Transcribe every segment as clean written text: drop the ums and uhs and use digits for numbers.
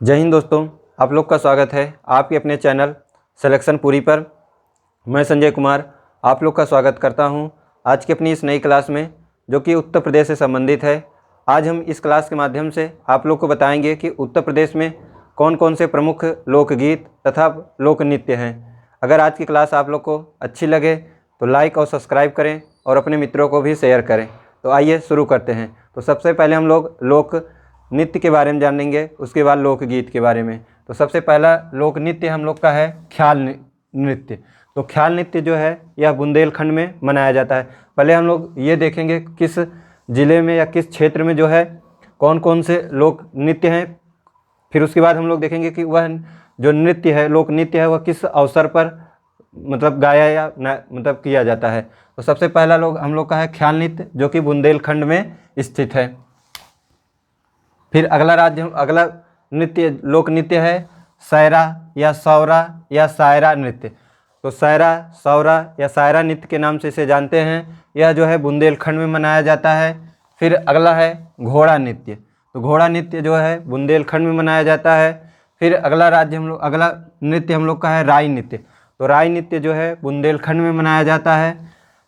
जय हिंद दोस्तों, आप लोग का स्वागत है आपके अपने चैनल सिलेक्शन पूरी पर। मैं संजय कुमार आप लोग का स्वागत करता हूं आज की अपनी इस नई क्लास में, जो कि उत्तर प्रदेश से संबंधित है। आज हम इस क्लास के माध्यम से आप लोग को बताएंगे कि उत्तर प्रदेश में कौन कौन से प्रमुख लोकगीत तथा लोक नृत्य हैं। अगर आज की क्लास आप लोग को अच्छी लगे तो लाइक और सब्सक्राइब करें और अपने मित्रों को भी शेयर करें। तो आइए शुरू करते हैं। तो सबसे पहले हम लोग लोक नृत्य के बारे में जानेंगे, उसके बाद लोकगीत के बारे में। तो सबसे पहला लोक नृत्य हम लोग का है ख्याल नृत्य। तो ख्याल नृत्य जो है यह बुंदेलखंड में मनाया जाता है। पहले हम लोग ये देखेंगे किस ज़िले में या किस क्षेत्र में जो है कौन कौन से लोक नृत्य हैं। फिर उसके बाद हम लोग देखेंगे कि वह जो नृत्य है, लोक नृत्य है, वह किस अवसर पर गाया या मतलब किया जाता है। तो सबसे पहला हम लोग का है ख्याल नृत्य, जो कि बुंदेलखंड में स्थित है। फिर अगला नृत्य लोक नृत्य है सैरा या सौरा या सायरा नृत्य। तो सैरा, सौरा या सायरा नृत्य के नाम से इसे जानते हैं। यह जो है बुंदेलखंड में मनाया जाता है। फिर अगला है घोड़ा नृत्य। तो घोड़ा नृत्य जो है बुंदेलखंड में मनाया जाता है। फिर अगला नृत्य हम लोग का है राई नृत्य। तो राई नृत्य जो है बुंदेलखंड में मनाया जाता है।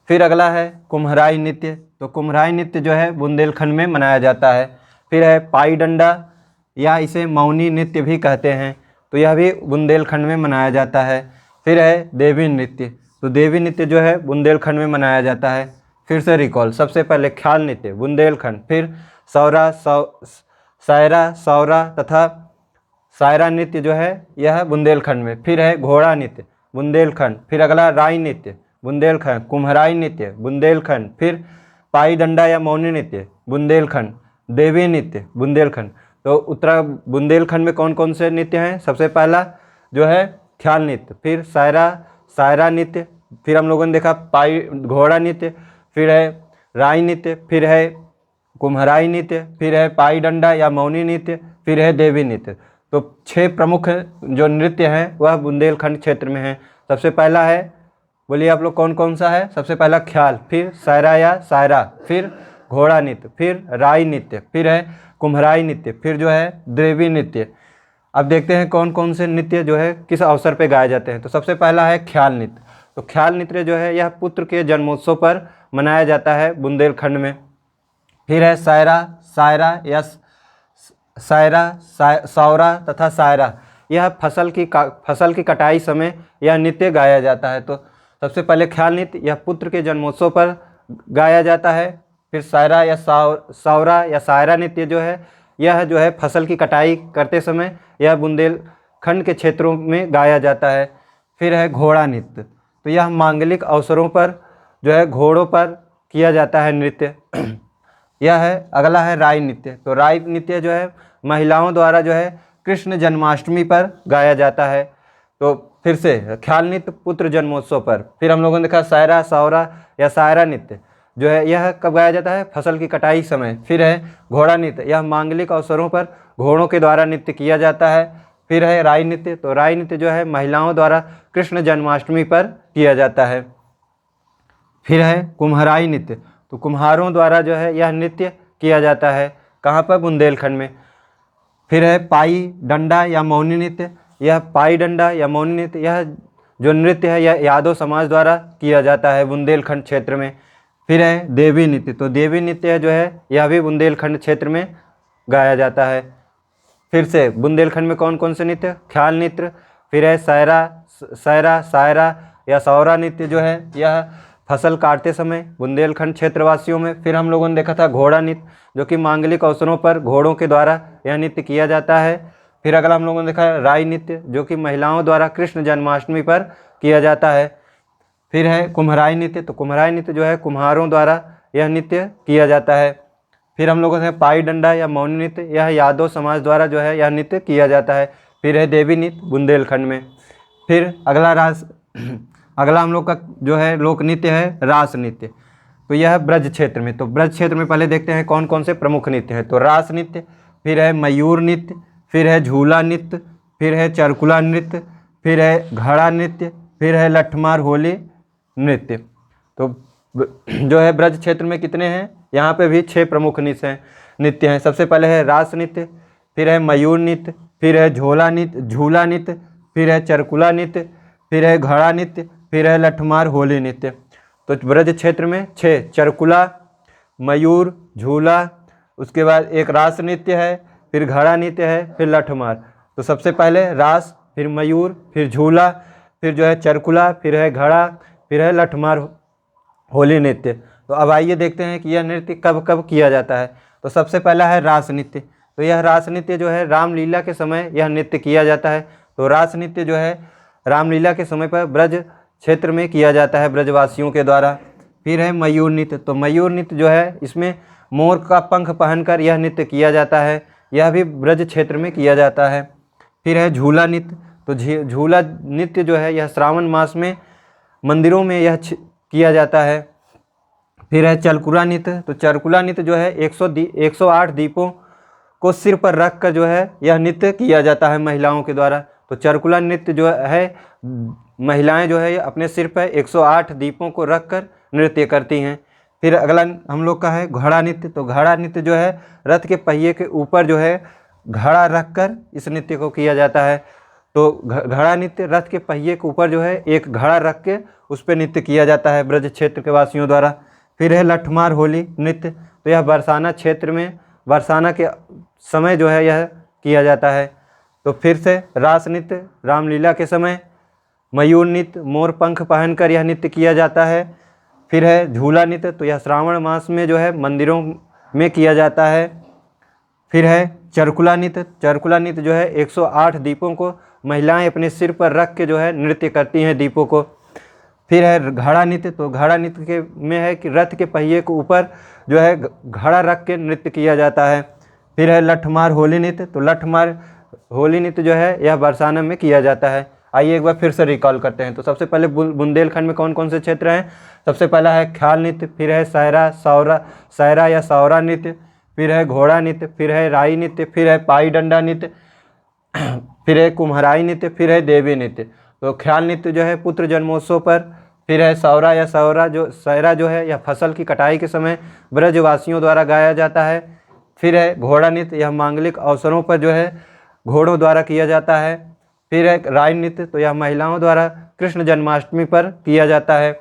फिर अगला है कुम्हराई नृत्य। तो कुम्हराई नृत्य जो है बुंदेलखंड में मनाया जाता है। फिर है पाई डंडा या इसे मौनी नृत्य भी कहते हैं। तो यह भी बुंदेलखंड में मनाया जाता है। फिर है देवी नृत्य। तो देवी नृत्य जो है बुंदेलखंड में मनाया जाता है। फिर से रिकॉल, सबसे पहले ख्याल नृत्य बुंदेलखंड, फिर सायरा, सौरा तथा सायरा नृत्य जो है यह बुंदेलखंड में। फिर है घोड़ा नृत्य बुंदेलखंड। फिर अगला राई नृत्य बुंदेलखंड, कुम्हराई नृत्य बुंदेलखंड, फिर पाई डंडा या मौनी नृत्य बुंदेलखंड, देवी नृत्य बुंदेलखंड। तो उत्तरा बुंदेलखंड में कौन कौन से नृत्य हैं? सबसे पहला जो है ख्याल नृत्य, फिर सायरा नृत्य, फिर हम लोगों ने देखा पाई घोड़ा नृत्य, फिर है राई नृत्य, फिर है कुम्हराई नृत्य, फिर है पाई डंडा या मौनी नृत्य, फिर है देवी नृत्य। तो 6 प्रमुख जो नृत्य हैं वह बुंदेलखंड क्षेत्र में हैं। सबसे पहला है, बोलिए आप लोग कौन कौन सा है? सबसे पहला ख्याल, फिर सैरा या सायरा, फिर घोड़ा नृत्य, फिर राई नृत्य, फिर है कुम्हराई नृत्य, फिर जो है देवी नृत्य। अब देखते हैं कौन कौन से नृत्य जो है किस अवसर पर गाए जाते हैं। तो सबसे पहला है ख्याल नृत्य। तो ख्याल नृत्य जो है यह पुत्र के जन्मोत्सव पर मनाया जाता है बुंदेलखंड में। फिर है सायरा या सौरा तथा सायरा। यह फसल की कटाई समय यह नृत्य गाया जाता है। तो सबसे पहले ख्याल नृत्य यह पुत्र के जन्मोत्सव पर गाया जाता है। फिर सायरा या सौरा या सायरा नृत्य जो है यह जो है फसल की कटाई करते समय यह बुंदेलखंड के क्षेत्रों में गाया जाता है। फिर है घोड़ा नृत्य। तो यह मांगलिक अवसरों पर जो है घोड़ों पर किया जाता है नृत्य। यह है अगला है राई नृत्य। तो राई नृत्य जो है महिलाओं द्वारा जो है कृष्ण जन्माष्टमी पर गाया जाता है। तो फिर से ख्याल नृत्य पुत्र जन्मोत्सव पर। फिर हम लोगों ने देखा सैरा, सौरा या सायरा नृत्य जो है यह कब गाया जाता है? फसल की कटाई समय। फिर है घोड़ा नृत्य, यह मांगलिक अवसरों पर घोड़ों के द्वारा नृत्य किया जाता है। फिर है राई नृत्य। तो राई नृत्य जो है महिलाओं द्वारा कृष्ण जन्माष्टमी पर किया जाता है। फिर है कुम्हराई नृत्य। तो कुम्हारों द्वारा जो है यह नृत्य किया जाता है। कहाँ पर? बुंदेलखंड में। फिर है पाई डंडा या मौनी नृत्य। यह पाई डंडा या मौनी नृत्य यह जो नृत्य है यह यादव समाज द्वारा किया जाता है बुंदेलखंड क्षेत्र में। फिर है देवी नृत्य। तो देवी नृत्य जो है यह भी बुंदेलखंड क्षेत्र में गाया जाता है। फिर से बुंदेलखंड में कौन कौन से नृत्य? ख्याल नृत्य, फिर है सैरा, सायरा या सौरा नृत्य जो है यह फसल काटते समय बुंदेलखंड क्षेत्रवासियों में। फिर हम लोगों ने देखा था घोड़ा नृत्य, जो कि मांगलिक अवसरों पर घोड़ों के द्वारा यह नृत्य किया जाता है। फिर अगला हम लोगों ने देखा राई नृत्य, जो कि महिलाओं द्वारा कृष्ण जन्माष्टमी पर किया जाता है। फिर है कुम्हराई नृत्य। तो कुम्हराई नृत्य जो है कुम्हारों द्वारा यह नृत्य किया जाता है। फिर हम लोगों ने पाई डंडा या मौनी नृत्य, यह यादव समाज द्वारा जो है यह नृत्य किया जाता है। फिर है देवी नृत्य बुंदेलखंड में। फिर अगला हम लोग का जो है लोक नृत्य है रास नृत्य। तो यह ब्रज क्षेत्र में। तो ब्रज क्षेत्र में पहले देखते हैं कौन कौन से प्रमुख नृत्य हैं। तो रास नृत्य, फिर है मयूर नृत्य, फिर है झूला नृत्य, फिर है चरकुला नृत्य, फिर है घड़ा नृत्य, फिर है लठमार होली नृत्य। तो जो है ब्रज क्षेत्र में कितने हैं? यहाँ पे भी 6 प्रमुख नृत्य हैं। सबसे पहले है रास नृत्य, फिर है मयूर नृत्य, फिर है झोला नृत्य, झूला नृत्य, फिर है चरकुला नृत्य, फिर है घड़ा नृत्य, फिर है लठमार होली नृत्य। तो ब्रज क्षेत्र में 6 चरकुला, मयूर, झूला, उसके बाद एक रास नृत्य है, फिर घड़ा नृत्य है, फिर लठमार। तो सबसे पहले रास, फिर मयूर, फिर झूला, फिर जो है चरकुला, फिर है घड़ा, फिर है लठमार होली नृत्य। तो अब आइए देखते हैं कि यह नृत्य कब कब किया जाता है। तो सबसे पहला है रास नृत्य। तो यह रास नृत्य जो है रामलीला के समय यह नृत्य किया जाता है। तो रास नृत्य जो है रामलीला के समय पर ब्रज क्षेत्र में किया जाता है ब्रजवासियों के द्वारा। फिर है मयूर नृत्य। तो मयूर नृत्य जो है इसमें मोर का पंख पहनकर यह नृत्य किया जाता है, यह भी ब्रज क्षेत्र में किया जाता है। फिर है झूला नृत्य। तो झूला नृत्य जो है यह श्रावण मास में मंदिरों में यह किया जाता है। फिर है चरकुला नृत्य। तो चरकुला नृत्य जो है 108 दीपों को सिर पर रख कर जो है यह नृत्य किया जाता है महिलाओं के द्वारा। तो चरकुला नृत्य जो है महिलाएं जो है अपने सिर पर 108 दीपों को रख कर नृत्य करती हैं। फिर अगला हम लोग का है घड़ा नृत्य। तो घड़ा नृत्य जो है रथ के पहिए के ऊपर जो है घड़ा रख कर इस नृत्य को किया जाता है। तो घड़ा नृत्य रथ के पहिए के ऊपर जो है एक घड़ा रख के उस पर नृत्य किया जाता है ब्रज क्षेत्र के वासियों द्वारा। फिर है लठमार होली नृत्य। तो यह बरसाना क्षेत्र में बरसाना के समय जो है यह किया जाता है। तो फिर से रास नृत्य रामलीला के समय, मयूर नृत्य मोर पंख पहनकर यह नृत्य किया जाता है। फिर है झूला नृत्य। तो यह श्रावण मास में जो है मंदिरों में किया जाता है। फिर है चरकुला नृत्य। चरकुला नृत्य जो है 108 दीपों को महिलाएं अपने सिर पर रख के जो है नृत्य करती हैं दीपों को। फिर है घड़ा नृत्य। तो घड़ा नृत्य के में है कि रथ के पहिए के ऊपर जो है घड़ा रख के नृत्य किया जाता है। फिर है लठमार होली नृत्य। तो लठमार होली नृत्य जो है यह बरसाना में किया जाता है। आइए एक बार फिर से रिकॉल करते हैं। तो सबसे पहले बुंदेलखंड में कौन कौन से क्षेत्र हैं। सबसे पहला है ख्याल नृत्य, फिर है सायरा या सौरा नृत्य, फिर है घोड़ा नृत्य, फिर है राई नृत्य, फिर है पाई डंडा नृत्य, फिर है कुम्हराई नृत्य, फिर है देवी नृत्य। तो ख्याल नृत्य जो है पुत्र जन्मोत्सव पर, फिर है सायरा जो है यह फसल की कटाई के समय ब्रजवासियों द्वारा गाया जाता है। फिर है घोड़ा नृत्य, यह मांगलिक अवसरों पर जो है घोड़ों द्वारा किया जाता है। फिर है राई नृत्य। तो यह महिलाओं द्वारा कृष्ण जन्माष्टमी पर किया जाता है।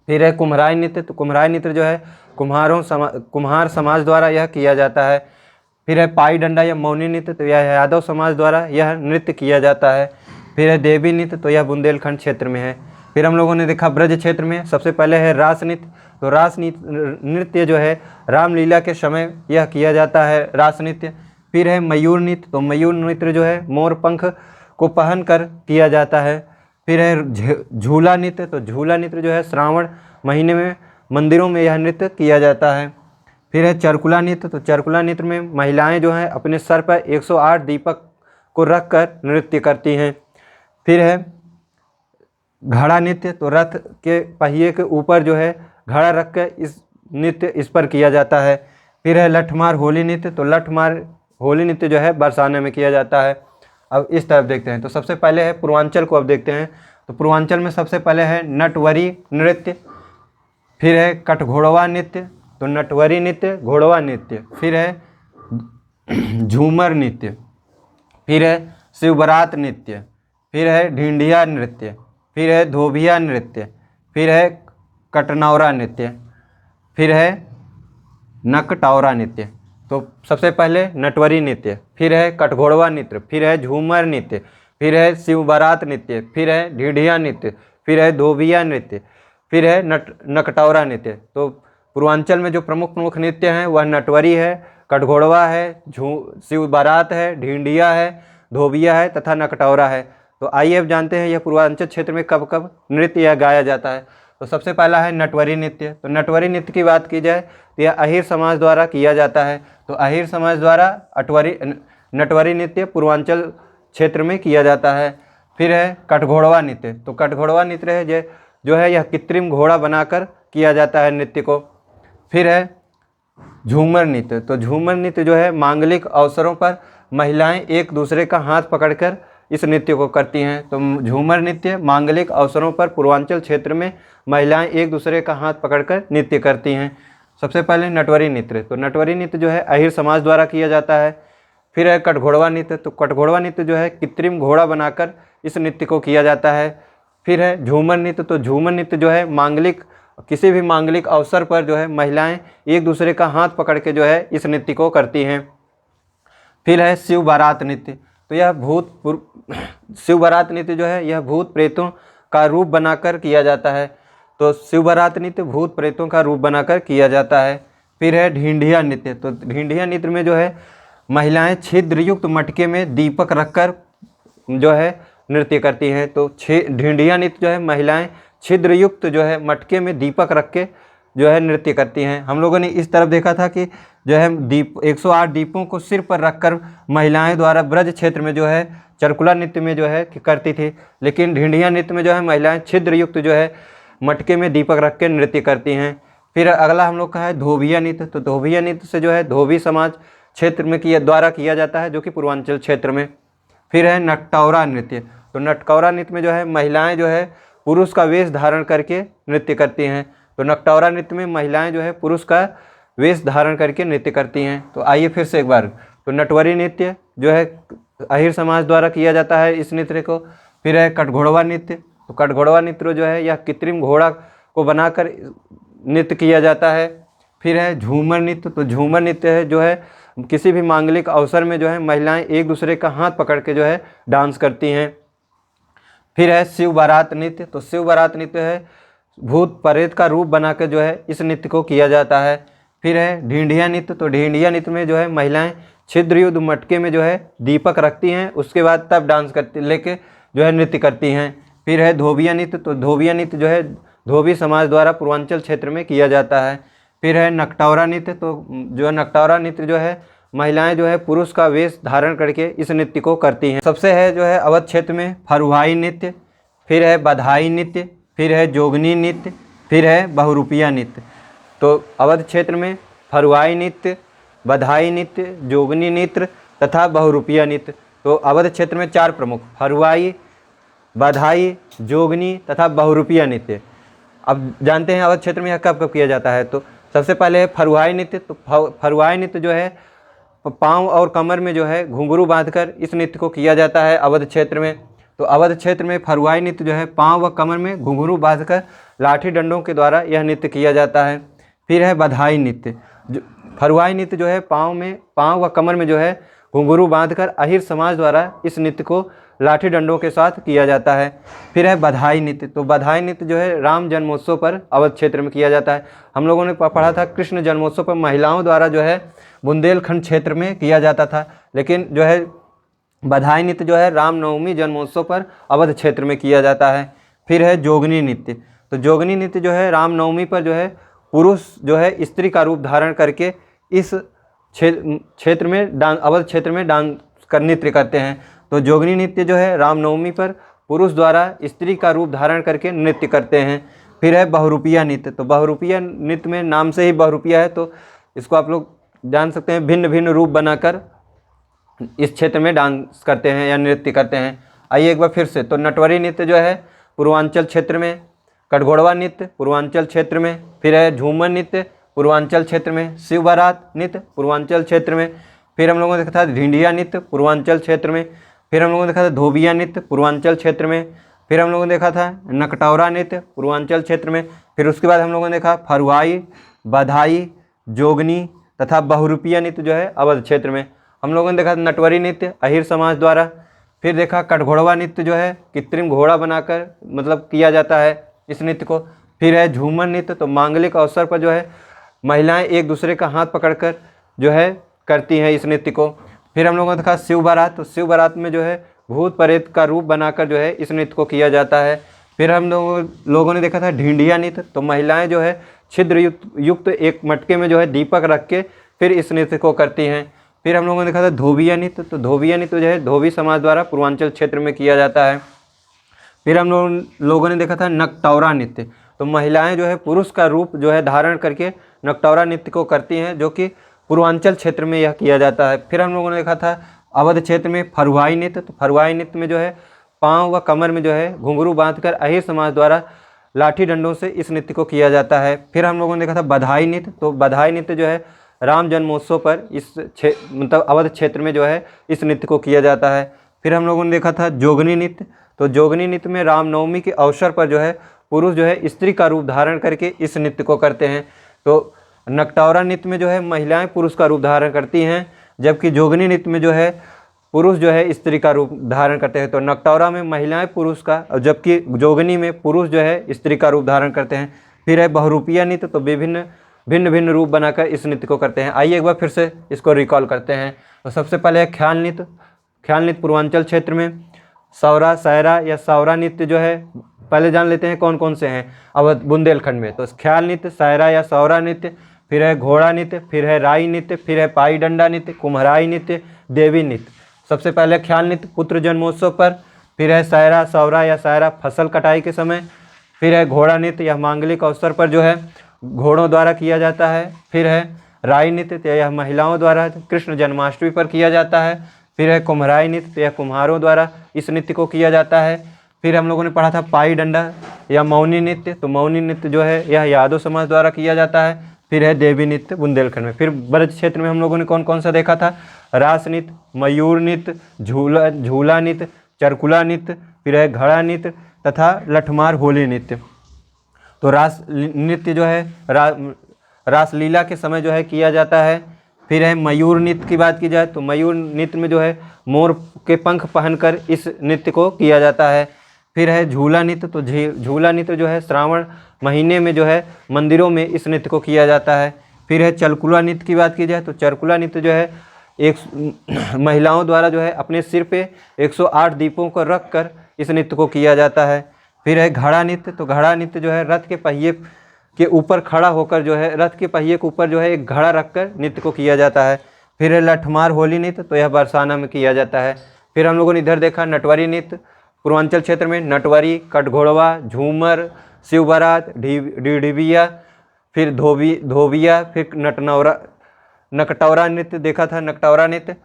फिर है कुम्हराई नृत्य। तो कुम्हराई नृत्य जो है कुम्हार समाज द्वारा यह किया जाता है। फिर है पाई डंडा या मौनी नृत्य। तो यह यादव समाज द्वारा यह नृत्य किया जाता है। फिर है देवी नृत्य। तो यह बुंदेलखंड क्षेत्र में है। फिर हम लोगों ने देखा ब्रज क्षेत्र में सबसे पहले है रास नृत्य। तो रास नृत्य जो है रामलीला के समय यह किया जाता है रास नृत्य। फिर है मयूर नृत्य। तो मयूर नृत्य जो है मोर पंख को पहन कर किया जाता है। फिर है झूला नृत्य। तो झूला नृत्य जो है श्रावण महीने में मंदिरों में यह नृत्य किया जाता है। फिर है चरकुला नृत्य। तो चरकुला नृत्य में महिलाएं जो हैं अपने सर पर 108 दीपक को रख कर नृत्य करती हैं। फिर है घड़ा नृत्य। तो रथ के पहिए के ऊपर जो है घड़ा रख कर इस पर किया जाता है। फिर है लठमार होली नृत्य। तो लठमार होली नृत्य जो है बरसाने में किया जाता है। अब इस तरफ देखते हैं। तो सबसे पहले है पूर्वांचल को अब देखते हैं। तो पूर्वांचल में सबसे पहले है नटवरी नृत्य, फिर है कटघोड़वा नृत्य। तो नटवरी नृत्य, घोड़वा नृत्य, फिर है झूमर नृत्य, फिर है शिवबरात नृत्य, फिर है ढिंढिया नृत्य, फिर है धोबिया नृत्य, फिर है कटनौरा नृत्य, फिर है नकटौरा नृत्य। तो सबसे पहले नटवरी नृत्य, फिर है कटघोड़वा नृत्य, फिर है झूमर नृत्य, फिर है शिवबरात नृत्य, फिर है ढिंढिया नृत्य, फिर है धोबिया नृत्य, फिर है नकटौरा नृत्य। तो पूर्वांचल में जो प्रमुख नृत्य हैं वह नटवरी है, कटघोड़वा है, शिवबरात है, ढिंढिया है, धोबिया है तथा नकटौरा है। तो आइए अब जानते हैं यह पूर्वांचल क्षेत्र में कब कब नृत्य या गाया जाता है। तो सबसे पहला है नटवरी नृत्य। तो नटवरी नृत्य की बात की जाए तो यह अहीर समाज द्वारा किया जाता है। तो अहीर समाज द्वारा नटवरी नृत्य पूर्वांचल क्षेत्र में किया जाता है। फिर है कटघोड़वा नृत्य। तो कटघोड़वा नृत्य है जो है यह कृत्रिम घोड़ा बनाकर किया जाता है नृत्य को। फिर है झूमर नृत्य। तो झूमर नृत्य जो है मांगलिक अवसरों पर महिलाएं एक दूसरे का हाथ पकड़कर इस नृत्य को करती हैं। तो झूमर नृत्य मांगलिक अवसरों पर पूर्वांचल क्षेत्र में महिलाएं एक दूसरे का हाथ पकड़कर नृत्य करती हैं। सबसे पहले नटवरी नृत्य। तो नटवरी नृत्य जो है अहीर समाज द्वारा किया जाता है। फिर है कटघोड़वा नृत्य, तो कटघोड़वा नृत्य जो है कृत्रिम घोड़ा बनाकर इस नृत्य को किया जाता है। फिर है झूमर नृत्य, तो झूमर नृत्य जो है किसी भी मांगलिक अवसर पर जो है महिलाएं एक दूसरे का हाथ पकड़ के जो है इस नृत्य को करती हैं। फिर है शिव बारात नृत्य, तो यह शिव बारात नृत्य जो है यह भूत प्रेतों का रूप बनाकर किया जाता है। तो शिव बारात नृत्य भूत प्रेतों का रूप बनाकर किया जाता है। फिर है ढिंढिया नृत्य, तो ढिंढिया नृत्य में जो है महिलाएं छिद्रयुक्त मटके में दीपक रखकर जो है नृत्य करती हैं। तो ढिंढिया नृत्य जो है महिलाएं छिद्रयुक्त जो है मटके में दीपक रख के जो है नृत्य करती हैं। हम लोगों ने इस तरफ देखा था कि जो है 108 दीपों को सिर पर रखकर महिलाएं द्वारा ब्रज क्षेत्र में जो है चरकुला नृत्य में जो है करती थी, लेकिन ढिंढिया नृत्य में जो है महिलाएं छिद्रयुक्त जो है मटके में दीपक रख के नृत्य करती हैं। फिर अगला हम लोग का है धोबिया नृत्य, तो धोबिया नृत्य से जो है धोबी समाज क्षेत्र में द्वारा किया जाता है, जो कि पूर्वांचल क्षेत्र में। फिर है नटकौरा नृत्य, तो नटकौरा नृत्य में जो है महिलाएं जो है पुरुष का वेश धारण करके नृत्य करती हैं। तो नटकौरा नृत्य में महिलाएं जो है पुरुष का वेश धारण करके नृत्य करती हैं। तो आइए फिर से एक बार, तो नटवरी नृत्य जो है अहिर समाज द्वारा किया जाता है इस नृत्य को। फिर है कटघोड़वा नृत्य, तो कटघोड़वा नृत्य जो है यह कृत्रिम घोड़ा को बनाकर नृत्य किया जाता है। फिर है झूमर नृत्य, तो झूमर नृत्य है जो है किसी भी मांगलिक अवसर में जो है महिलाएं एक दूसरे का हाथ पकड़ के जो है डांस करती हैं। फिर है शिव बारात नृत्य, तो शिव बारात नृत्य है भूत प्रेत का रूप बनाकर जो है इस नृत्य को किया जाता है। फिर है ढिंढिया नृत्य, तो ढिंढिया नृत्य में जो है महिलाएं छिद्रयुक्त मटके में जो है दीपक रखती हैं, उसके बाद तब डांस करती लेके जो है नृत्य करती हैं। फिर है धोबिया नृत्य, तो धोबिया नृत्य जो है धोबी समाज द्वारा पूर्वांचल क्षेत्र में किया जाता है। फिर है नकटौरा नृत्य, तो जो है नकटौरा नृत्य जो है महिलाएं जो है पुरुष का वेश धारण करके इस नृत्य को करती हैं। सबसे है जो है अवध क्षेत्र में फरुहाई नृत्य, फिर है बधाई नृत्य, फिर है जोगनी नृत्य, फिर है बहुरूपिया नृत्य। तो अवध क्षेत्र में फरुहाई नृत्य, बधाई नृत्य, जोगनी नृत्य तथा बहुरूपिया नृत्य। तो अवध क्षेत्र में 4 प्रमुख फरुहाई, बधाई, जोगनी तथा बहुरूपिया नृत्य। अब जानते हैं अवध क्षेत्र में यह कब कब किया जाता है। तो सबसे पहले है फरुहाई नृत्य, तो फरुहाई नृत्य जो है पाँव और कमर में जो है घुंघरू बांधकर इस नृत्य को किया जाता है अवध क्षेत्र में। तो अवध क्षेत्र में फरुहाई नृत्य जो है पाँव व कमर में घुंघरू बांधकर लाठी डंडों के द्वारा यह नृत्य किया जाता है। फिर है बधाई नृत्य, फरुहाई नृत्य जो है पाँव व कमर में जो है घुंघरू बांधकर अहिर समाज द्वारा इस नृत्य को लाठी डंडों के साथ किया जाता है। फिर है बधाई नृत्य, तो बधाई नृत्य जो है राम जन्मोत्सव पर अवध क्षेत्र में किया जाता है। हम लोगों ने पढ़ा था कृष्ण जन्मोत्सव पर महिलाओं द्वारा जो है बुंदेलखंड क्षेत्र में किया जाता था, लेकिन जो है बधाई नृत्य जो है रामनवमी जन्मोत्सव पर अवध क्षेत्र में किया जाता है। फिर है जोगनी नृत्य, तो जोगनी नृत्य जो है रामनवमी पर जो है पुरुष जो है स्त्री का रूप धारण करके इस क्षेत्र में अवध क्षेत्र में डांस कर नृत्य करते हैं। तो जोगनी नृत्य जो है रामनवमी पर पुरुष द्वारा स्त्री का रूप धारण करके नृत्य करते हैं। फिर है बहुरूपिया नृत्य, तो बहुरूपिया नृत्य में नाम से ही बहुरूपिया है, तो इसको आप लोग जान सकते हैं भिन्न भिन्न रूप बनाकर इस क्षेत्र में डांस करते हैं या नृत्य करते हैं। आइए एक बार फिर से, तो नटवरी नृत्य जो है पूर्वांचल क्षेत्र में, कटघोड़वा नृत्य पूर्वांचल क्षेत्र में, फिर है झूमर नृत्य पूर्वांचल क्षेत्र में, शिव बारात नृत्य पूर्वांचल क्षेत्र में, फिर हम लोगों ने देखा था ढिंढिया नृत्य पूर्वांचल क्षेत्र में, फिर हम लोगों ने देखा था धोबिया नृत्य पूर्वांचल क्षेत्र में, फिर हम लोगों ने देखा था नकटौरा नृत्य पूर्वांचल क्षेत्र में, फिर उसके बाद हम लोगों ने देखा फरुहाई, बधाई, जोगनी तथा बहुरूपिया नृत्य जो है अवध क्षेत्र में। हम लोगों ने देखा नटवरी नृत्य अहिर समाज द्वारा, फिर देखा कटघोड़वा नृत्य जो है कृत्रिम घोड़ा बनाकर मतलब किया जाता है इस नृत्य को, फिर है झूमर नृत्य, तो मांगलिक अवसर पर जो है महिलाएं एक दूसरे का हाथ पकड़कर जो है करती हैं इस नृत्य को। फिर हम लोगों ने देखा शिव बारात, तो शिव बारात में जो है भूत प्रेत का रूप बनाकर जो है इस नृत्य को किया जाता है। फिर हम लोगों ने देखा था ढिंढिया नृत्य, तो महिलाएं जो है छिद्र युक्त एक मटके में जो है दीपक रख के फिर इस नृत्य को करती हैं। फिर हम लोगों ने देखा था धोबिया नृत्य, तो धोबिया नृत्य जो है धोबी समाज द्वारा पूर्वांचल क्षेत्र में किया जाता है। फिर हम लोगों ने देखा था नकटौरा नृत्य, तो महिलाएं जो है पुरुष का रूप जो है धारण करके नकटौरा नृत्य को करती हैं, जो कि पूर्वांचल क्षेत्र में यह किया जाता है। फिर हम लोगों ने देखा था अवध क्षेत्र में फरुहाई नृत्य, तो फरुहाई नृत्य में जो है पाँव व कमर में जो है घुंघरू बांधकर अहिर समाज द्वारा लाठी डंडों से इस नृत्य को किया जाता है। फिर हम लोगों ने देखा था बधाई नृत्य, तो बधाई नृत्य जो है राम जन्मोत्सव पर इस मतलब अवध क्षेत्र में जो है इस नृत्य को किया जाता है। फिर हम लोगों ने देखा था जोगनी नृत्य। तो जोगनी नृत्य में रामनवमी के अवसर पर जो है पुरुष जो है स्त्री का रूप धारण करके इस नृत्य को करते हैं। तो नकटौरा नृत्य में जो है महिलाएं पुरुष का रूप धारण करती हैं, जबकि जोगनी नृत्य में जो है पुरुष जो है स्त्री का रूप धारण करते हैं। तो नकटौरा में महिलाएं पुरुष का, और जबकि जोगनी में पुरुष जो है स्त्री का रूप धारण करते हैं। फिर है बहुरूपिया नृत्य। तो भिन्न भिन्न रूप बनाकर इस नृत्य को करते हैं। आइए एक बार फिर से इसको रिकॉल करते हैं। तो सबसे पहले है ख्याल नृत्य। ख्याल नृत्य पूर्वांचल क्षेत्र में सौरा, सायरा या सौरा नृत्य जो है पहले जान लेते हैं कौन कौन से हैं अवध बुंदेलखंड में। तो ख्याल नृत्य, सायरा या सौरा नृत्य, फिर है घोड़ा नृत्य, फिर है राई नृत्य, फिर है पाई डंडा नृत्य, कुम्हराई नृत्य, देवी नृत्य। सबसे पहले ख्याल नृत्य पुत्र जन्मोत्सव पर, फिर है सायरा, सौरा या सायरा फसल कटाई के समय, फिर है घोड़ा नृत्य यह मांगलिक अवसर पर जो है घोड़ों द्वारा किया जाता है, फिर है राई नृत्य यह महिलाओं द्वारा कृष्ण जन्माष्टमी पर किया जाता है, फिर है कुम्हराई नृत्य यह कुम्हारों द्वारा इस नृत्य को किया जाता है, फिर हम लोगों ने पढ़ा था पाई डंडा या मौनी नृत्य। तो मौनी नृत्य जो है यह यादव समाज द्वारा किया जाता है, फिर है देवी नृत्य बुंदेलखंड में। फिर ब्रज क्षेत्र में हम लोगों ने कौन कौन सा देखा था, रास नृत्य, मयूर नृत्य, झूला नृत्य, चरकुला नृत्य, फिर है घड़ा नृत्य तथा लठमार होली नृत्य। तो रास नृत्य जो है रासलीला के समय जो है किया जाता है। फिर है मयूर नृत्य की बात की जाए तो मयूर नृत्य में जो है मोर के पंख पहनकर इस नृत्य को किया जाता है। फिर है झूला नृत्य। तो झूला नृत्य जो है श्रावण महीने में जो है मंदिरों में इस नृत्य को किया जाता है। फिर है चरकुला नृत्य की बात की जाए तो चरकुला नृत्य जो है एक महिलाओं द्वारा जो है अपने सिर पे 108 दीपों को रख कर इस नृत्य को किया जाता है। फिर है घड़ा नृत्य। तो घड़ा नृत्य जो है रथ के पहिए के ऊपर खड़ा होकर जो है रथ के पहिए के ऊपर जो है एक घड़ा रखकर नृत्य को किया जाता है। फिर है लठमार होली नृत्य। तो यह बरसाना में किया जाता है। फिर हम लोगों ने इधर देखा नटवरी नृत्य पूर्वांचल क्षेत्र में, नटवरी, कटघोड़वा, झूमर, शिव बारात, डिबिया, फिर धोबिया, फिर नकटौरा नृत्य देखा था। नकटौरा नृत्य,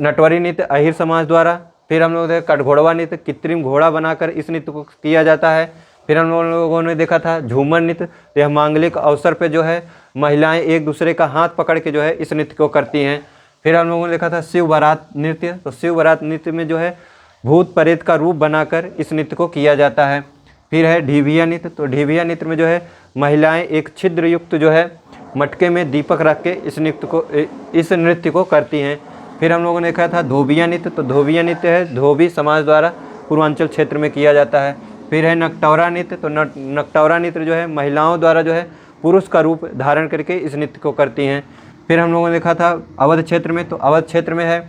नटवरी नृत्य अहिर समाज द्वारा। फिर हम लोग कटघोड़वा नृत्य कृत्रिम घोड़ा बनाकर इस नृत्य को किया जाता है। फिर हम लोगों ने देखा था झूमर नृत्य। तो यह मांगलिक अवसर पे जो है महिलाएं एक दूसरे का हाथ पकड़ के जो है इस नृत्य को करती हैं। फिर हम लोगों ने देखा था शिव बारात नृत्य। तो शिव बारात नृत्य में जो है भूत प्रेत का रूप बनाकर इस नृत्य को किया जाता है। फिर है ढिबिया नृत्य। तो ढिबिया नृत्य में जो है महिलाएं एक छिद्र युक्त जो है मटके में दीपक रख के इस नृत्य को करती हैं। फिर हम लोगों ने देखा था धोबिया नृत्य। तो धोबिया नृत्य है धोबी समाज द्वारा पूर्वांचल क्षेत्र में किया जाता है। फिर है नकटौरा नृत्य। तो नकटौरा नृत्य जो है महिलाओं द्वारा जो है पुरुष का रूप धारण करके इस नृत्य को करती हैं। फिर हम लोगों ने देखा था अवध क्षेत्र में। तो अवध क्षेत्र में है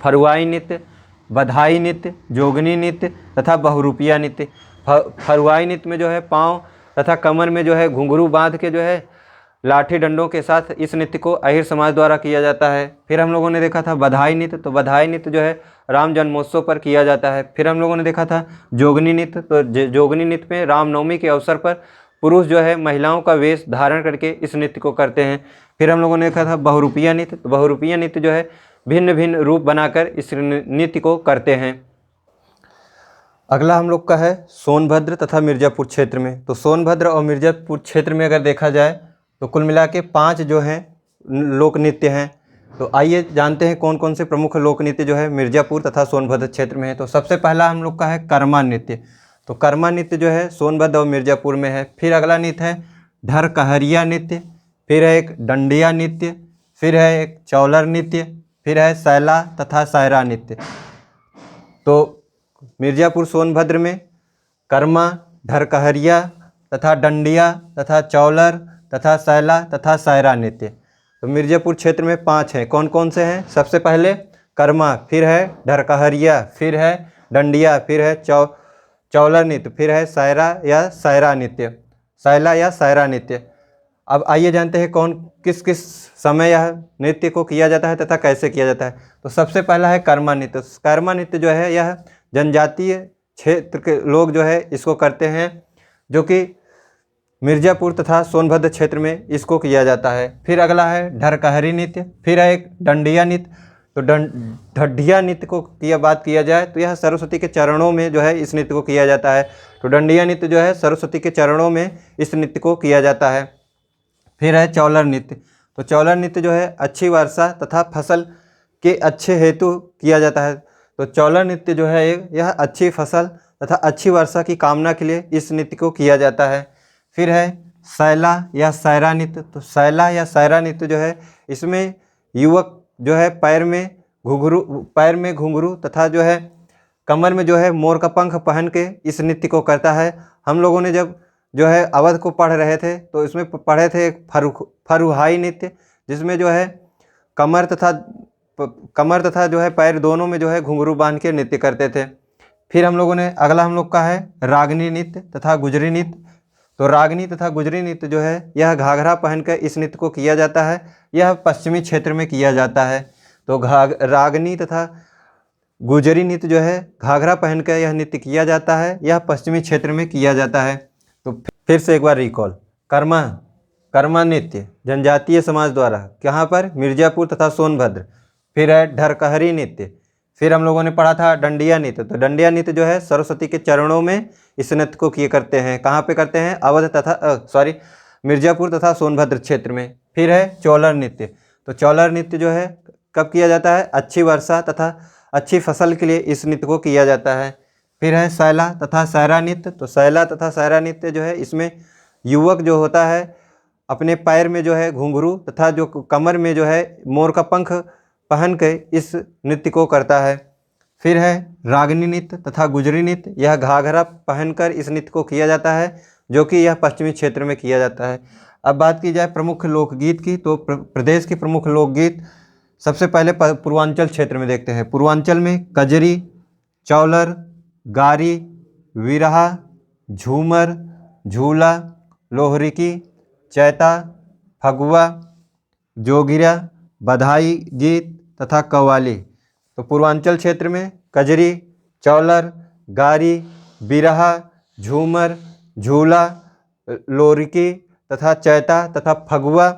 फरुआई नृत्य, बधाई नृत्य, जोगनी नृत्य तथा बहुरूपिया नृत्य। फरुआई नृत्य में जो है पाँव तथा कमर में जो है घुंघरू बांध के जो है लाठी डंडों के साथ इस नृत्य को अहिर समाज द्वारा किया जाता है। फिर हम लोगों ने देखा था बधाई नृत्य। तो बधाई नृत्य जो है राम जन्मोत्सव पर किया जाता है। फिर हम लोगों ने देखा था जोगनी नृत्य। तो जोगनी नृत्य में रामनवमी के अवसर पर पुरुष जो है महिलाओं का वेश धारण करके इस नृत्य को करते हैं। फिर हम लोगों ने देखा था बहुरूपिया नृत्य। तो बहुरूपिया नृत्य जो है भिन्न भिन्न रूप बनाकर इस नृत्य को करते हैं। अगला हम लोग का है सोनभद्र तथा मिर्ज़ापुर क्षेत्र में। तो सोनभद्र और मिर्ज़ापुर क्षेत्र में अगर देखा जाए तो कुल मिला के 5 जो हैं लोक नृत्य हैं। तो आइए जानते हैं कौन कौन से प्रमुख लोक नृत्य जो है मिर्ज़ापुर तथा सोनभद्र क्षेत्र में है। तो सबसे पहला हम लोग का है कर्मा नृत्य। तो कर्मा नृत्य जो है सोनभद्र और मिर्ज़ापुर में है। फिर अगला नृत्य है ढरकहरिया नृत्य, फिर है एक डंडिया नृत्य, फिर है एक चौलर नृत्य, फिर है सैला तथा सायरा नृत्य। तो मिर्ज़ापुर सोनभद्र में कर्मा, ढरकहरिया तथा डंडिया तथा चौलर तथा सैला तथा सायरा नृत्य। तो मिर्ज़ापुर क्षेत्र में 5 हैं। कौन कौन से हैं? सबसे पहले कर्मा, फिर है ढरकहरिया, फिर है डंडिया, फिर है चौलर नृत्य, फिर है सायरा या सायरा नृत्य, सैला या सायरा नृत्य। अब आइए जानते हैं कौन किस किस समय यह नृत्य को किया जाता है तथा कैसे किया जाता है। तो सबसे पहला है कर्मा नृत्य। कर्मा नृत्य जो है यह जनजातीय क्षेत्र के लोग जो है इसको करते हैं, जो कि मिर्ज़ापुर तथा सोनभद्र क्षेत्र में इसको किया जाता है। फिर अगला है ढरकहरी नृत्य, फिर है एक डंडिया नृत्य। तो ढड्ढिया नृत्य को बात किया जाए तो यह सरस्वती के चरणों में जो है इस नृत्य को किया जाता है। तो डंडिया नृत्य जो है सरस्वती के चरणों में इस नृत्य को किया जाता है। फिर है चौलर नृत्य। तो चौलर नृत्य जो है अच्छी वर्षा तथा फसल के अच्छे हेतु किया जाता है। तो चौलर नृत्य जो है यह अच्छी फसल तथा अच्छी वर्षा की कामना के लिए इस नृत्य को किया जाता है। फिर है सैला या सैरा नृत्य। तो सैला या सैरा नृत्य जो है इसमें युवक जो है पैर में घुंघरू तथा जो है कमर में जो है मोर का पंख पहन के इस नृत्य को करता है। हम लोगों ने जब जो है अवध को पढ़ रहे थे तो इसमें पढ़े थे एक फरुहाई नृत्य, जिसमें जो है कमर तथा जो है पैर दोनों में जो है घुंघरू बांध के नृत्य करते थे। फिर हम लोगों ने अगला हम लोग का है रागनी नृत्य तथा गुजरी नृत्य। तो रागनी तथा गुजरी नृत्य जो है यह घाघरा पहनकर इस नृत्य को किया जाता है। यह पश्चिमी क्षेत्र में किया जाता है। तो रागनी तथा गुजरी नृत्य जो है घाघरा पहनकर यह नृत्य किया जाता है। यह पश्चिमी क्षेत्र में किया जाता है। तो फिर से एक बार रिकॉल। कर्मा नृत्य जनजातीय समाज द्वारा कहाँ पर, मिर्जापुर तथा सोनभद्र। फिर है ढरकहरी नृत्य। फिर हम लोगों ने पढ़ा था डंडिया नृत्य। तो डंडिया नृत्य जो है सरस्वती के चरणों में इस नृत्य को किए करते हैं। कहाँ पे करते हैं, अवध तथा मिर्जापुर तथा सोनभद्र क्षेत्र में। फिर है चौलर नृत्य। तो चौलर नृत्य जो है कब किया जाता है, अच्छी वर्षा तथा अच्छी फसल के लिए इस नृत्य को किया जाता है। फिर है सैला तथा सैरा नृत्य। तो सैला तथा सैरा नृत्य जो है इसमें युवक जो होता है अपने पैर में जो है घुंघरू तथा जो कमर में जो है मोर का पंख पहन के इस नृत्य को करता है। फिर है रागनी नृत्य तथा गुजरी नृत्य। यह घाघरा पहनकर इस नृत्य को किया जाता है, जो कि यह पश्चिमी क्षेत्र में किया जाता है। अब बात की जाए प्रमुख लोकगीत की, तो प्रदेश के प्रमुख लोकगीत सबसे पहले पूर्वांचल क्षेत्र में देखते हैं। पूर्वांचल में कजरी, चौलर, गारी, विरहा, झूमर, झूला, लोहरिकी, चैता, फगुआ, जोगिरा, बधाई गीत तथा कव्वाली। तो पूर्वांचल क्षेत्र में कजरी, चौलर, गारी, बिरहा, झूमर, झूला, लोरिकी तथा चैता तथा फगुआ,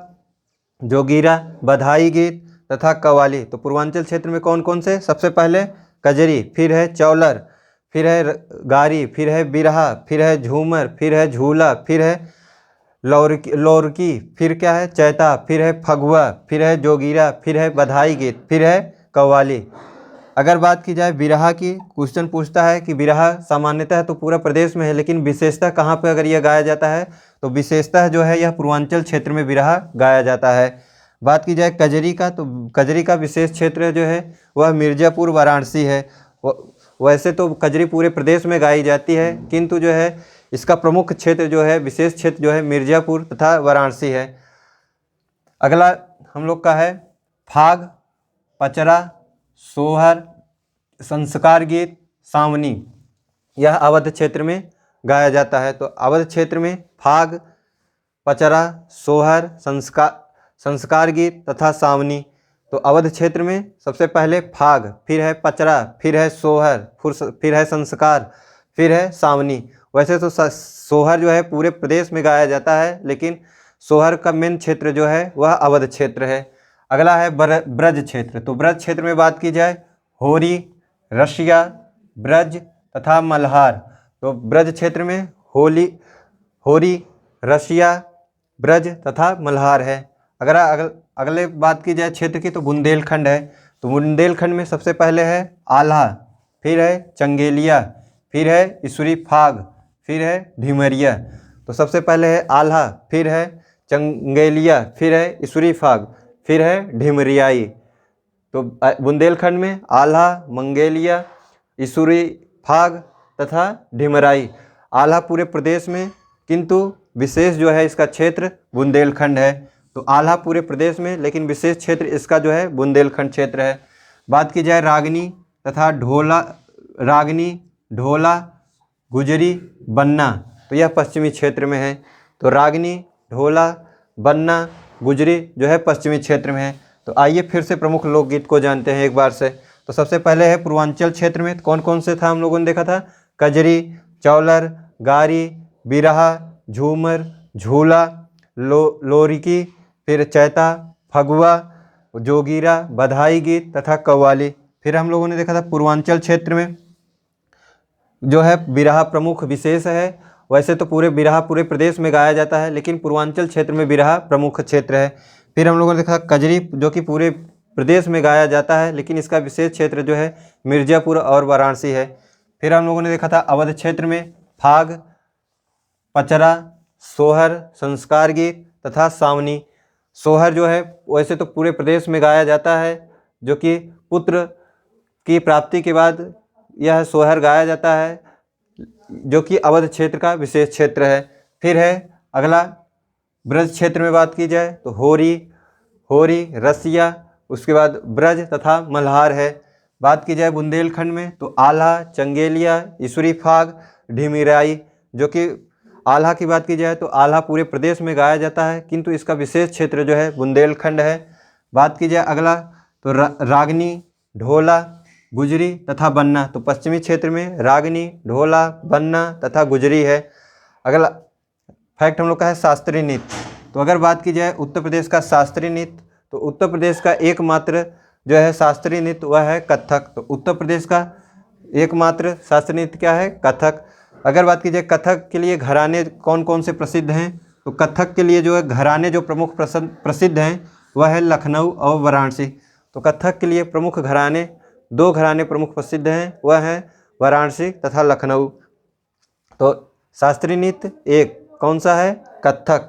जोगिरा, बधाई गीत तथा कव्वाली। तो पूर्वांचल क्षेत्र में कौन कौन से, सबसे पहले कजरी, फिर है चौलर, फिर है गारी, फिर है बिरहा, फिर है झूमर, फिर है झूला, फिर है लोरकी, फिर क्या है चैता, फिर है फगुआ, फिर है जोगिरा, फिर है बधाई गीत, फिर है कव्वाली। अगर बात की जाए बिरहा की, क्वेश्चन पूछता है कि बिरहा सामान्यतः तो पूरा प्रदेश में है, लेकिन विशेषतः कहाँ पर अगर यह गाया जाता है, तो विशेषतः जो है यह पूर्वांचल क्षेत्र में बिरहा गाया जाता है। बात की जाए कजरी का, तो कजरी का विशेष क्षेत्र जो है वह मिर्ज़ापुर वाराणसी है। वैसे तो कजरी पूरे प्रदेश में गाई जाती है, किंतु जो है इसका प्रमुख क्षेत्र जो है, विशेष क्षेत्र जो है मिर्ज़ापुर तथा वाराणसी है। अगला हम लोग का है फाग, पचरा, सोहर, संस्कार गीत, सावनी। यह अवध क्षेत्र में गाया जाता है। तो अवध क्षेत्र में फाग, पचरा, सोहर, संस्कार गीत तथा सावनी। तो अवध क्षेत्र में सबसे पहले फाग, फिर है पचरा, फिर है सोहर, फिर है संस्कार, फिर है सावनी। वैसे तो सोहर जो है पूरे प्रदेश में गाया जाता है, लेकिन सोहर का मेन क्षेत्र जो है वह अवध क्षेत्र है। अगला है ब्रज क्षेत्र। तो ब्रज क्षेत्र में बात की जाए होरी, रसिया, ब्रज तथा मल्हार। तो ब्रज क्षेत्र में होरी, रसिया, ब्रज तथा मल्हार है। अगर अगले बात की जाए क्षेत्र की, तो बुंदेलखंड है। तो बुंदेलखंड में सबसे पहले है आल्हा, फिर है चंगेलिया, फिर है इसुरी फाग, फिर है ढिमरिया। तो सबसे पहले है आल्हा, फिर है चंगेलिया, फिर है इसुरी फाग, फिर है ढिमरियाई। तो बुंदेलखंड में आल्हा, मंगेलिया, इसुरी फाग तथा ढिमराई। आल्हा पूरे प्रदेश में, किंतु विशेष जो है इसका क्षेत्र बुंदेलखंड है। तो आल्हा पूरे प्रदेश में, लेकिन विशेष क्षेत्र इसका जो है बुंदेलखंड क्षेत्र है। बात की जाए रागनी तथा ढोला, गुजरी, बन्ना। तो यह पश्चिमी क्षेत्र में है। तो रागनी, ढोला, बन्ना, गुजरी जो है पश्चिमी क्षेत्र में है। तो आइए फिर से प्रमुख लोकगीत को जानते हैं एक बार से। तो सबसे पहले है पूर्वांचल क्षेत्र में कौन कौन से था, हम लोगों ने देखा था कजरी, चौलर, गारी, बिरहा, झूमर, झूला, लोरिकी, फिर चैता, फगुआ, जोगिरा, बधाई गीत तथा कव्वाली। फिर हम लोगों ने देखा था पूर्वांचल क्षेत्र में जो है बिरहा प्रमुख विशेष है। वैसे तो बिरहा पूरे प्रदेश में गाया जाता है, लेकिन पूर्वांचल क्षेत्र में बिरहा प्रमुख क्षेत्र है। फिर हम लोगों ने देखा कजरी, जो कि पूरे प्रदेश में गाया जाता है, लेकिन इसका विशेष क्षेत्र जो है मिर्ज़ापुर और वाराणसी है। फिर हम लोगों ने देखा था अवध क्षेत्र में फाग, पचरा, सोहर, संस्कार गीत तथा सावनी। सोहर जो है वैसे तो पूरे प्रदेश में गाया जाता है, जो कि पुत्र की प्राप्ति के बाद यह सोहर गाया जाता है, जो कि अवध क्षेत्र का विशेष क्षेत्र है। फिर है अगला ब्रज क्षेत्र में बात की जाए तो होरी, रसिया, उसके बाद ब्रज तथा मल्हार है। बात की जाए बुंदेलखंड में तो आल्हा, चंगेलिया, ईश्वरी फाग, ढिमिराई। जो कि आल्हा की बात की जाए तो आल्हा पूरे प्रदेश में गाया जाता है, किंतु इसका विशेष क्षेत्र जो है बुंदेलखंड है। बात की जाए अगला तो रागनी, ढोला, गुजरी तथा बन्ना। तो पश्चिमी क्षेत्र में रागनी, ढोला, बन्ना तथा गुजरी है। अगला फैक्ट हम लोग का है शास्त्रीय नृत्य। तो अगर बात की जाए उत्तर प्रदेश का शास्त्रीय नृत्य, तो उत्तर प्रदेश का एकमात्र जो है शास्त्रीय नृत्य वह है कथक। तो उत्तर प्रदेश का एकमात्र शास्त्रीय नृत्य क्या है? कथक। अगर बात की जाए कथक के लिए घराने कौन कौन से प्रसिद्ध हैं, तो कथक के लिए जो है घराने जो प्रमुख प्रसिद्ध हैं वह है लखनऊ और वाराणसी। तो कथक के लिए प्रमुख घराने, 2 घराने प्रमुख प्रसिद्ध हैं, वह हैं वाराणसी तथा लखनऊ। तो शास्त्रीय नृत्य एक कौन सा है? कथक।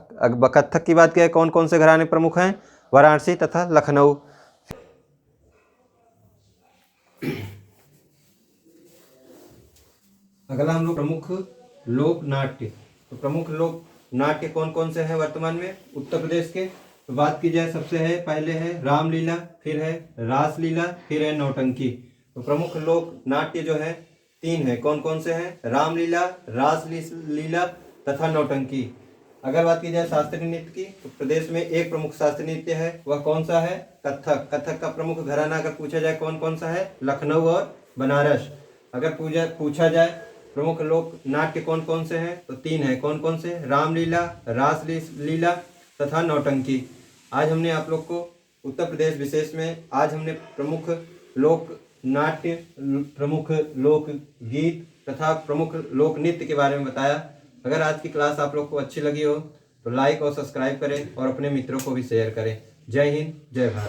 कथक की बात किया कौन कौन से घराने प्रमुख हैं? वाराणसी तथा लखनऊ। अगला हम लोग प्रमुख लोक नाट्य। तो प्रमुख लोक नाट्य कौन कौन से हैं वर्तमान में उत्तर प्रदेश के? तो बात की जाए सबसे है पहले है रामलीला, फिर है रासलीला, फिर है नौटंकी। तो प्रमुख लोक नाट्य जो है 3 है। कौन कौन से हैं? रामलीला, रासलीला तथा नौटंकी। अगर बात की जाए शास्त्रीय नृत्य की, तो प्रदेश में एक प्रमुख शास्त्रीय नृत्य है, वह कौन सा है? कथक। कथक का प्रमुख घराना अगर पूछा जाए कौन कौन सा है? लखनऊ और बनारस। अगर पूछा जाए प्रमुख लोक नाट्य कौन कौन से हैं, तो 3 है। कौन कौन से? रामलीला, रासलीला तथा नौटंकी। आज हमने आप लोग को उत्तर प्रदेश विशेष में आज हमने प्रमुख लोक नाट्य, प्रमुख लोक गीत तथा प्रमुख लोक नृत्य के बारे में बताया। अगर आज की क्लास आप लोग को अच्छी लगी हो तो लाइक और सब्सक्राइब करें और अपने मित्रों को भी शेयर करें। जय हिंद, जय भारत।